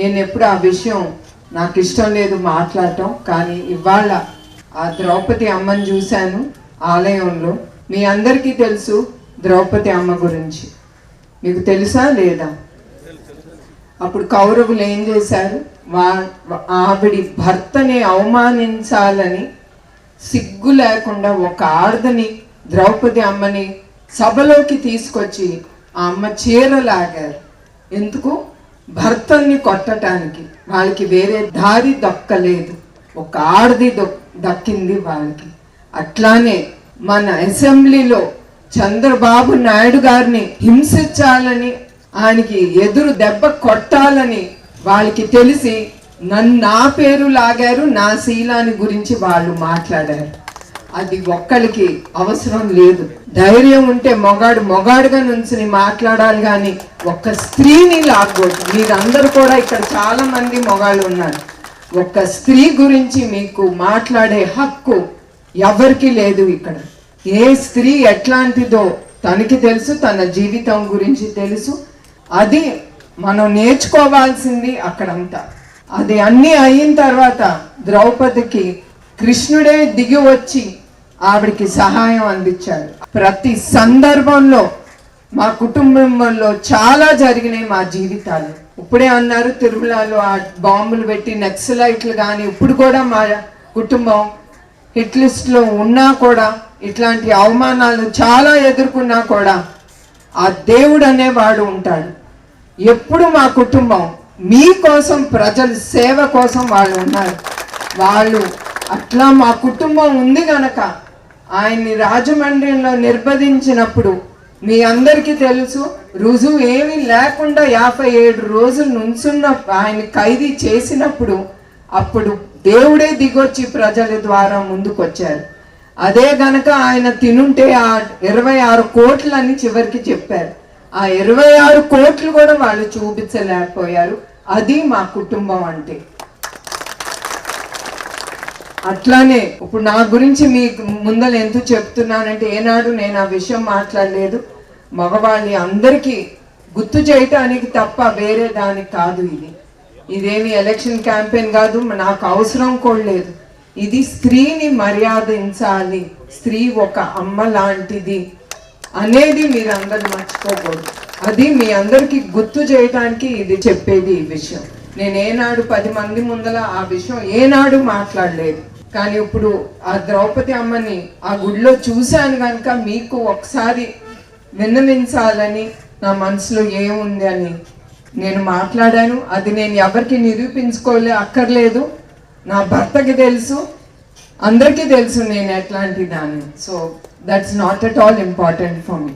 నేను ఎప్పుడు ఆ విషయం నాకు ఇష్టం లేదు మాట్లాడటం, కానీ ఇవాళ ఆ ద్రౌపది అమ్మని చూశాను ఆలయంలో. మీ అందరికీ తెలుసు ద్రౌపది అమ్మ గురించి, మీకు తెలుసా లేదా? అప్పుడు కౌరవులు ఏం చేశారు? ఆవిడి భర్తని అవమానించాలని సిగ్గు లేకుండా ఒక ఆడదని, ద్రౌపది అమ్మని సభలోకి తీసుకొచ్చి ఆ అమ్మ చీరలాగారు. ఎందుకు? భర్తని కొట్టడానికి. వాళ్ళకి వేరే దారి దక్కలేదు, ఒక ఆడది దక్కింది వాళ్ళకి. అట్లానే మన అసెంబ్లీలో చంద్రబాబు నాయుడు గారిని హింసించాలని, ఆయనకి ఎదురు దెబ్బ కొట్టాలని వాళ్ళకి తెలిసి నా పేరు లాగారు, నా శీలాన్ని గురించి వాళ్ళు మాట్లాడారు. అది ఒక్కరికి అవసరం లేదు. ధైర్యం ఉంటే మొగాడుగా నుంచి మాట్లాడాలి, కానీ ఒక్క స్త్రీని లాగకూడదు. మీరందరూ కూడా ఇక్కడ చాలా మంది మొగాళ్ళు ఉన్నారు. ఒక్క స్త్రీ గురించి మీకు మాట్లాడే హక్కు ఎవరికి లేదు ఇక్కడ. ఏ స్త్రీ ఎట్లాంటిదో తనకి తెలుసు, తన జీవితం గురించి తెలుసు. అది మనం నేర్చుకోవాల్సింది అక్కడంతా. అది అన్నీ అయిన తర్వాత ద్రౌపదికి కృష్ణుడే దిగి వచ్చి ఆవిడికి సహాయం అందించాడు. ప్రతి సందర్భంలో మా కుటుంబంలో చాలా జరిగినాయి మా జీవితాలు. ఇప్పుడే అన్నారు తిరుమలలో ఆ బాంబులు పెట్టి నక్సలైట్లు, కానీ ఇప్పుడు కూడా మా కుటుంబం హిట్ లిస్ట్లో ఉన్నా కూడా, ఇట్లాంటి అవమానాలు చాలా ఎదుర్కొన్నా కూడా ఆ దేవుడు అనేవాడు ఉంటాడు. ఎప్పుడు మా కుటుంబం మీకోసం, ప్రజల సేవ కోసం వాళ్ళు ఉన్నారు. వాళ్ళు అట్లా మా కుటుంబం ఉంది గనక ఆయన్ని రాజమండ్రిలో నిర్బంధించినప్పుడు మీ అందరికీ తెలుసు, రుజువు ఏమీ లేకుండా 57 రోజులు నుంచున్న ఆయన ఖైదీ చేసినప్పుడు అప్పుడు దేవుడే దిగొచ్చి ప్రజల ద్వారా ముందుకొచ్చారు. అదే గనక ఆయన తినుంటే ఆ 26 కోట్లని చివరికి చెప్పారు. ఆ 26 కోట్లు కూడా వాళ్ళు చూపించలేకపోయారు. అది మా కుటుంబం అంటే. అట్లానే ఇప్పుడు నా గురించి మీకు ముందర ఎందుకు చెప్తున్నానంటే, ఏనాడు నేను ఆ విషయం మాట్లాడలేదు. మగవాళ్ళని అందరికీ గుర్తు చేయటానికి తప్ప వేరే దానికి కాదు. ఇదేమి ఎలక్షన్ క్యాంపెయిన్ కాదు, నాకు అవసరం కూడా లేదు. ఇది స్త్రీని మర్యాదించాలి, స్త్రీ ఒక అమ్మ లాంటిది అనేది మీరు అందరు మర్చిపోకూడదు. అది మీ అందరికీ గుర్తు చేయడానికి ఇది చెప్పేది. ఈ విషయం నేను ఏనాడు 10 మంది ముందల ఆ విషయం ఏనాడు మాట్లాడలేదు. కానీ ఇప్పుడు ఆ ద్రౌపది అమ్మని ఆ గుడిలో చూశాను కనుక మీకు ఒకసారి విన్నవించాలని నా మనసులో ఏముంది అని నేను మాట్లాడాను. అది నేను ఎవరికి అక్కర్లేదు. నా భర్తకి తెలుసు, అందరికీ తెలుసు నేను ఎట్లాంటి దాన్ని. So that's not at all important for me.